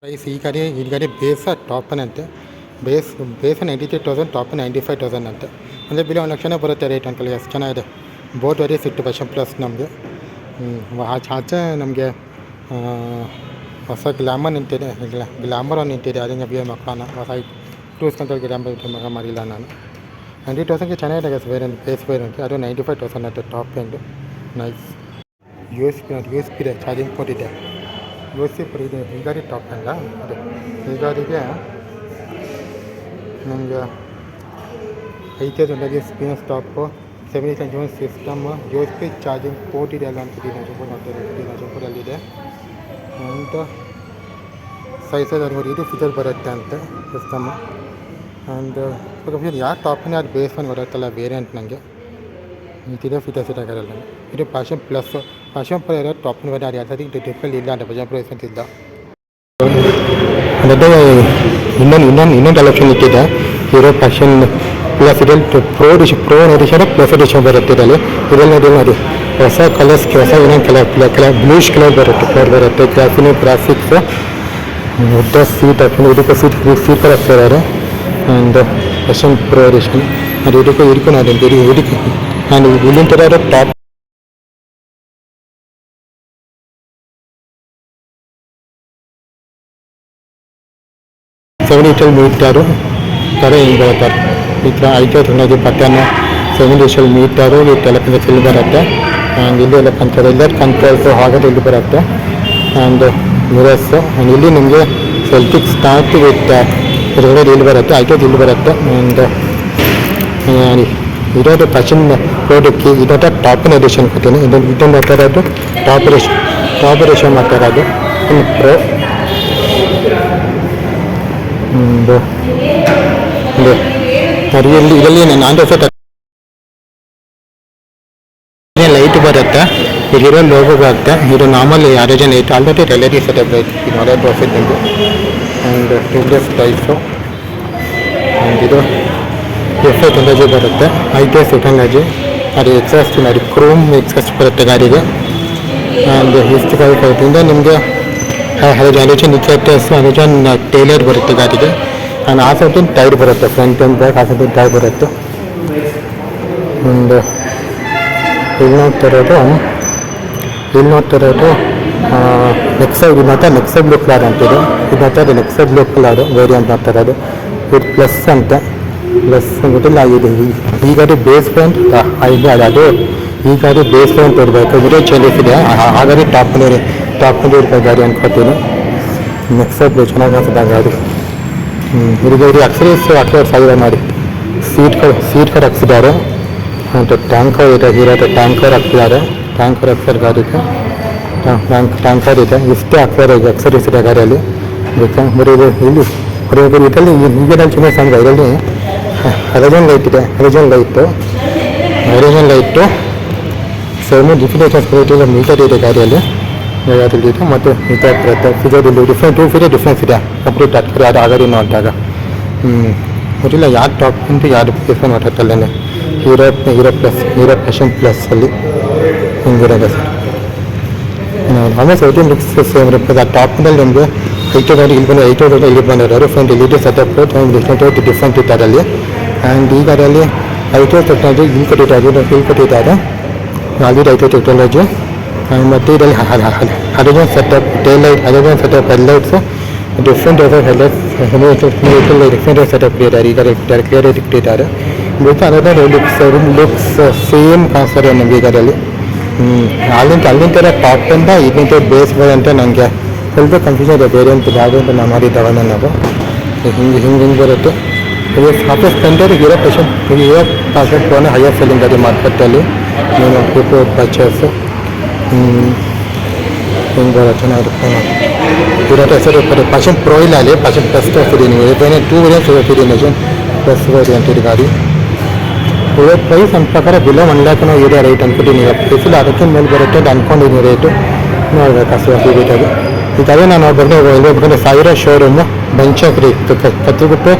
Price ಈ ಗಾಡಿ ಬೇಸ ಟಾಪನ್ ಅಂತೆ. ಬೇಸ 93,000, ಟಾಪ್ 95,000 ಅಂತೆ. ಅಂದರೆ ಬಿಲ್ 1 ಲಕ್ಷನೇ ಬರುತ್ತೆ ರೇಟ್ ಅಂಕಲ್. ಎಷ್ಟು ಚೆನ್ನಾಗಿದೆ. ಬೋಟ್ ವೇರಿಯಸ್ ಇಟ್ಟು ವರ್ಷನ್ ಪ್ಲಸ್ ನಮಗೆ ಆಚೆ ನಮಗೆ ಹೊಸ ಗ್ಲಾಮರ್ ನಿಂತಿದೆ. ಗ್ಲಾಮರ್ ನಿಂತಿದೆ. ಅದರಿಂದ ಬಿ ಮಕ್ಕಳನ್ನ ಹೊಸ ಟೂಸ್ಕಂತ ಗ್ಲಾಮರ್ ಮಾಡಿಲ್ಲ ನಾನು. 90,000ಗೆ ಚೆನ್ನಾಗಿದೆ ವೇರಿಯಂಟ್, ಬೇಸ್ ವೇರಿಯಂಟ್. ಅದು 95,000 ಅಂತೆ top end. Nice. U S P ಇದೆ, ಚಾರ್ಜಿಂಗ್ ಪೋರ್ಟ್ ಇದೆ. USB ಇದೆ. ಈ ಗಾಡಿ ಟಾಪ್ ಅಲ್ಲ ಅದೇ. ಈ ಗಾಡಿಗೆ ನಮಗೆ 5,000 screen stop, 70 system, USB charging port ಇದೆ ಅಲ್ಲ ಅಂತಿದೆ. ನಜಪುರಲ್ಲಿದೆ. ಒಂದು 5,000 ಇದು ಫೀಚರ್ ಬರುತ್ತೆ ಅಂತೆ ಸಿಸ್ಟಮ್. ಆ್ಯಂಡ್ ಯಾವ ಟಾಪ್ನ ಅದು ಬೇಸ್ ಒನ್ ಬರುತ್ತಲ್ಲ ವೇರಿಯಂಟ್ ನನಗೆ ಇದೇ ಫೀಚರ್ಸ್ ಇರೋಲ್ಲ. ಇದು ಪ್ಯಾಷನ್ ಪ್ಲಸ್. ಪ್ಯಾಷನ್ ಪ್ರೋ ಇರೋ ಟಾಪ್ನ ವೇರಿಯಂಟ್. ಅದು ಯಾವ್ದು ಡಿಫ್ರೆಂಟ್ ಇಲ್ಲ ಅಂತ ಬಜಾಜ್ ಪ್ರೋ ಅಂತಿದ್ದ. ಅದೇ ಇನ್ನೊಂದು ಆಪ್ಷನ್ ಇಟ್ಟಿದೆ. ಹೀರೋ ಪ್ಯಾಷನ್ ಪ್ಲಸ್ ಇದರಲ್ಲಿ ಪ್ರೋ ಎಡಿಷನ್ ಪ್ಲಸ್ ಎಡಿಷನ್ ಬರುತ್ತೆ. ಇದರಲ್ಲಿ ನೋಡಿ ಹೊಸ ಕಲರ್ಸ್, ಹೊಸ ಇನ್ನೊಂದು ಕಲರ್ ಬ್ಲೂಷ್ ಕಲರ್ ಬರುತ್ತೆ. ಗ್ರಾಫಿಕ್ಸ್ ಉದ್ದ ಸೀಟ್ ಹಾಕೊಂಡು ಇದಕ್ಕೆ ಸೀಟ್ ಕಲರ್ ಹಾಕ್ತಿದ್ದಾರೆ. ಆ್ಯಂಡ್ ಪ್ಯಾಷನ್ ಪ್ರೋ ಎಡಿಷನ್ ಅದು ಇದಕ್ಕೂ ನೋಡಿ ಇದಕ್ಕೆ. ಆ್ಯಂಡ್ ಇಲ್ಲಿನ ಥರ ಟಾಪ್ 70 ಮೀಟರು ಥರ ಹಿಂಗೆ ಬರುತ್ತಾರೆ. ಈ ಥರ 5,000 ಬಟನ್ನು 70 ಮೀಟರು ಈ ಟೆಲೆಫೋನ್ ಇಲ್ಲಿ ಬರುತ್ತೆ. ಆ್ಯಂಡ್ ಇಲ್ಲಿ ಎಲ್ಲ ಕಂಟ್ರೋಲ್ಸ್ ಹಾಗಾದ್ರೆ ಇಲ್ಲಿ ಬರುತ್ತೆ. And mirrors. ಆ್ಯಂಡ್ ಇಲ್ಲಿ ನಿಮಗೆ ಸೆಲ್ಫಿಕ್ ಸ್ಟಾರ್ಟ್ ವಿತ್ ಹೊರಗಡೆ ಇಲ್ಲಿ ಬರುತ್ತೆ. 5,000 ಇಲ್ಲಿ ಬರುತ್ತೆ. ಆ್ಯಂಡ್ ಇರೋದು ಪ್ಯಾಷನ್ ಪ್ರೋಡಕ್ಟ್ಗೆ ಇದರ ಟಾಪಿನ ಎಡಿಷನ್ ಕೊಡ್ತೀನಿ. ಇದನ್ನು ಮಾಡ್ತಾ ಇರೋದು ಟಾಪ್ ಎಡಿಷನ್ ಮಾಡ್ತಾ ಇರೋದು ಪ್ರೋ. ಇದರಲ್ಲಿ ನಾನು ಲೈಟ್ ಬರುತ್ತೆ. ಇಲ್ಲಿರೋ ಲೋಗೋ ಬರುತ್ತೆ. ಇದು ನಾರ್ಮಲ್ ಅರೇಜನ್ ಲೈಟ್. ಆಲ್ರೆಡಿ ರೆಲರಿ ಸೆಟಪ್ ಲೈಟ್ ಇದು ಪ್ರಾಫಿಟ್ ನಿಮಗೆ. And tubeless types. ಆ್ಯಂಡ್ ಇದು ಟೆಕ್ನಾಲಜಿ ಬರುತ್ತೆ. ITS technology. ಅದು ಎಕ್ಸಾಸ್ಟ್ ಮಾಡಿ ಕ್ರೋಮ್ ಎಕ್ಸಾಸ್ಟ್ ಬರುತ್ತೆ ಗಾಡಿಗೆ. ಆ್ಯಂಡ್ ಇಷ್ಟು ಕಲಿಕೋದ್ರಿಂದ ನಿಮಗೆ ಅರೇಜನ್ ಇಚೆಟಸ್, ಅರೇಜನ್ ಟೇಲರ್ ಬರುತ್ತೆ ಗಾಡಿಗೆ. ಆ್ಯಂಡ್ ಆ ಸೈಟಿನ ಟೈರ್ ಬರುತ್ತೆ. ಫ್ರಂಟ್ ಆ್ಯಂಡ್ ಬ್ಯಾಕ್ ಆ ಸೈಟಿನ ಟೈರ್ ಬರುತ್ತೆ. ಒಂದು ಇಲ್ಲಿ ನೋಡ್ತಾ ಇರೋದು ನೆಕ್ಸೈಡ್. ನೆಕ್ಸೈಡ್ ಬ್ಲೂ ಕಲರ್ ಅಂತಿದೆ. ಇದು ನೆಕ್ಸೈಡ್ ಬ್ಲೂ ಕಲರ್ ವೇರಿಯಂಟ್ ನೋಡ್ತಾ ಇರೋದು. ಇದು ಪ್ಲಸ್ ಅಂತ. ಪ್ಲಸ್ ಅಂದ್ಬಿಟ್ಟಿಲ್ಲ. ಈ ಗಾಡಿ ಬೇಸ್ ಪಾಯಿಂಟ್ ಅದು ಈ ಗಾಡಿ ಬೇಸ್ ಪಾಯಿಂಟ್ ಇರಬೇಕು. ವಿಡಿಯೋ ಚೇಂಜಸ್ ಇದೆ. ಆ ಗಾಡಿ ಟಾಪ್ನಲ್ಲಿ ಇರ್ಬೇಕು ಗಾಡಿ ಅಂದ್ಕೊತೀನಿ. ನೆಕ್ಸೈಡ್ ಚೆನ್ನಾಗಿ ಅನ್ಸುತ್ತೆ ಗಾಡಿ. ಇದು ಅಕ್ಸರೀಸ್ ಹಾಕಿದ್ದಾರೆ ಮಾಡಿ. ಸೀಟ್ ಕಡೆ ಹಾಕ್ಸಿದ್ದಾರೆ. ಮತ್ತು ಟ್ಯಾಂಕರ್ ಇದೆ. ಹೀರೋದು ಟ್ಯಾಂಕರ್ ಹಾಕ್ತಿದ್ದಾರೆ. ಟ್ಯಾಂಕರ್ ಹಾಕ್ತಾರೆ ಗಾಡಿಗೆ. ಟ್ಯಾಂಕರ್ ಇದೆ. ಇಷ್ಟೇ ಹಾಕ್ತಾರೆ. ಈಗ ಅಕ್ಸರೀಸ್ ಇದೆ ಗಾಡಿಯಲ್ಲಿ. ಬರೀ ಇಲ್ಲಿ ಇದರಲ್ಲಿ ಈಗಿನ ಚಿನ್ನ ಸಂಘ ಇದರಲ್ಲಿ ಅರೇಜನ್ ಲೈಟ್ ಇದೆ. ಅರೇಜನ್ ಲೈಟು 7 ಡಿಫಿನೇಷನ್ ಸ್ಪೀಡ್ ಮೀಟರ್ ಇದೆ ಗಾಡಿಯಲ್ಲಿ. ಇದೆ ಮತ್ತು ಈ ಥರ ಬರುತ್ತೆ. ಫಿಜರಲ್ಲಿ ಡಿಫ್ರೆನ್ಸ್ ಇದೆ. ಕಂಪ್ಲೀಟ್ ಆಗ್ತದೆ ಅದು ಆಗಡಿ ನೋಡಿದಾಗ. ಗೊತ್ತಿಲ್ಲ ಯಾರು ಟಾಪ್ ಅಂತ ಯಾರು ಪ್ಲೇಸ್ಮೆಂಟ್ ಮಾತಾಡ್ತಲ್ಲೇ. ಹೀರೋ ಪ್ಯಾಷನ್ ಪ್ಲಸ್ ಅಲ್ಲಿ ಹಿಂಗಿರೋದು ಸರ್. ಆಲ್ಮೋಸ್ಟ್ 18 ಲಕ್ಷ ಸೇಮ್ ಇರುತ್ತೆ. ಆ ಟಾಪ್ನಲ್ಲಿ ನಿಮಗೆ 8,000 ಇಲ್ಲಿ ಬಂದು 8,000 ಇಲ್ಲಿ ಬಂದಿರೋರು. Front L E D setup different ಇದ್ದಾರೆ ಅಲ್ಲಿ. ಆ್ಯಂಡ್ ಈ ಗಾಡಿಯಲ್ಲಿ 5,000 ಟೆಕ್ನಾಲಜಿ ಇಲ್ಲಿ ಕೊಟ್ಟಿದ್ದಾರೆ. Already 5,000 technology. ಮತ್ತು ಇದರಲ್ಲಿ halogen setup tail light, halogen setup headlights, different setup ಇದ್ದಾರೆ. ಈಗ ಕ್ಲಿಯರ್ ಇಟ್ಟಿದ್ದಾರೆ. ಮತ್ತು ಅದರ ಲುಕ್ಸ್ ಸೇಮ್ ಕಾಣಿಸ್ತಾರೆ ನಮಗೆ ಈ ಗಾಡಿಯಲ್ಲಿ. ಅಲ್ಲಿಂದ ಥರ ಟಾಪ್ ಅಂತ ಇದರಿಂದ ಬೇಸ್ ಅಂತ ನನಗೆ ಸ್ವಲ್ಪ ಕನ್ಫ್ಯೂಷನ್ ಇದೆ. ಬೇರೆ ಅಂತ ಯಾವುದು ಅಂತ ನಾವು ಮಾಡಿದ್ದಾವೆ ನಾವು. ಹಿಂಗೆ ಬರುತ್ತೆ. ಇದು ಆಫೀಸ್ ಸ್ಪೆಂಡರ್ ಹೀರೋ ಪ್ಯಾಷನ್ ಪ್ರೋನ ಹೈಯರ್ ಸೆಲ್ಲಿಂಗ್ ಗಾಡಿ ಮಾರ್ಕೆಟಲ್ಲಿ ನೀವು ಪೀಪಲ್ ಪರ್ಚೇಸು ಹಿಂಗೆ ಬರುತ್ತೆ. ಚೆನ್ನಾಗಿರುತ್ತೆ. ಇರೋದು ಹೆಸರು ಪ್ಯಾಷನ್ ಪ್ರೋ ಇಲ್ಲ ಅಲ್ಲಿ. ಪ್ಯಾಷನ್ ಪ್ಲಸ್ ತೋರಿಸ್ತೀರಿ ನೀವು. ಏನೇ 2 ವೇರಿಯಂಟ್ಸ್ ಹೋಗ್ತೀರಿ ನೀವು. ಪ್ಲಸ್ ವೇರಿಯಂಟ್ ಇದು ಗಾಡಿ. ಇರೋ ಪ್ರೈಸ್ ನನ್ನ ಪ್ರಕಾರ ಬಿಲೋ 1 ಲ್ಯಾಕ್ನೋ ಇದೆ ರೇಟ್ ಅಂದ್ಬಿಟ್ಟು. ಪ್ಲೇಸಿಲ್ಲ ಅದಕ್ಕೆ ಮೇಲೆ ಬರುತ್ತೆ ಅಂತ ಅಂದ್ಕೊಂಡಿದ್ದೀನಿ. ರೇಟು ನೋಡ್ಬೇಕು ಅಷ್ಟು ಸಿಗುತ್ತದೆ. ಈಗ ಅದೇ ನಾನು ಬಂದರೆ ಸಾವಿರ ಶೋರೂಮು ಬೆಂಚಕ್ರಿ ಕತ್ತಿಬಿಟ್ಟು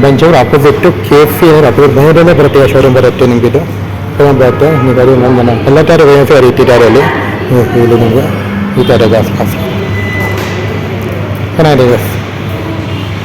ಬೆಂಚವ್ರು ಆಪೋಸಿಟ್ಟು KFC ಅವ್ರು ಅಪೋಸಿಟ್ ಬೆಂಗಳೂರಲ್ಲೇ ಬರುತ್ತೆ. ಶೋರೂಮ್ ಬರುತ್ತೆ ನಿಮಗಿದು ಬರುತ್ತೆ. ನೀವು ಅದೇ ನನ್ನ ಎಲ್ಲ ಥರ ವೇರಿಯಂಟ್ಸ್ ಇಟ್ಟಿದ್ದಾರೆ ಅಲ್ಲಿ. ಇಲ್ಲಿ ನಿಮಗೆ ಈ ಥರ ಜಾಸ್ತಿ ಚೆನ್ನಾಗಿದೆ.